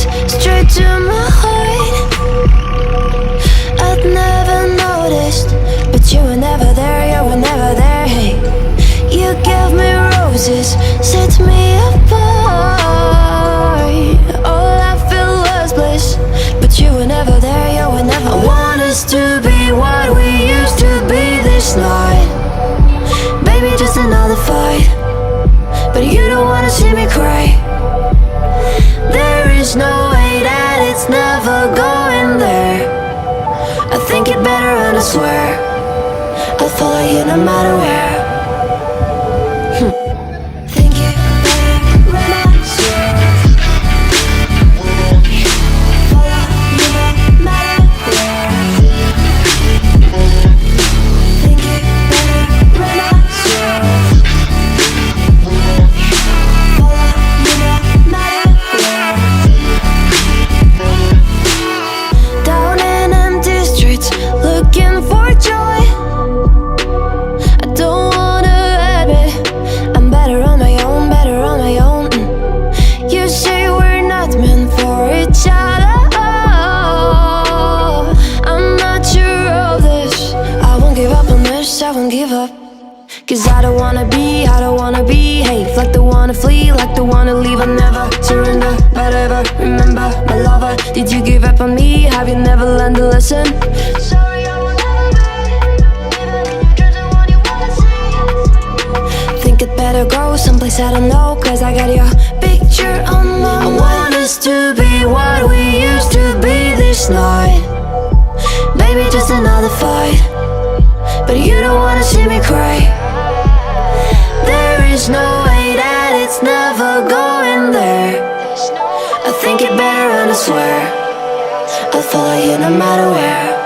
roses straight to my heart. I'd never noticed, but you were never there, you were never there. Hey, you gave me roses, set me apart. All I feel was bliss, but you were never there, you were never there. I want us to be what we used to be this night. Baby, just another fight, but you don't wanna see me cry. There is no way that it's never going there. I think it better and I swear I'll follow you no matter where. Think it better and I swear follow you no matter where. Think it better and I swear follow you no matter where. Down in empty streets, looking for joy. I don't wanna admit I'm better on my own, better on my own. You say we're not meant for each other. I'm not sure of this. I won't give up on this, I won't give up. Cause I don't wanna be, hey, like the wanna flee, like the wanna leave. I'll never surrender, but ever remember my lover. Did you give up on me? Have you never learned a lesson? Sorry, I will never be, even in your dreams and what you wanna see. Think it better go someplace I don't know, cause I got your picture on my mind. I want us to be what we used to be this night. Baby, just another fight, but you don't wanna see me cry. There is no way that it's never going there. I think it better and I swear I'll follow you no matter where.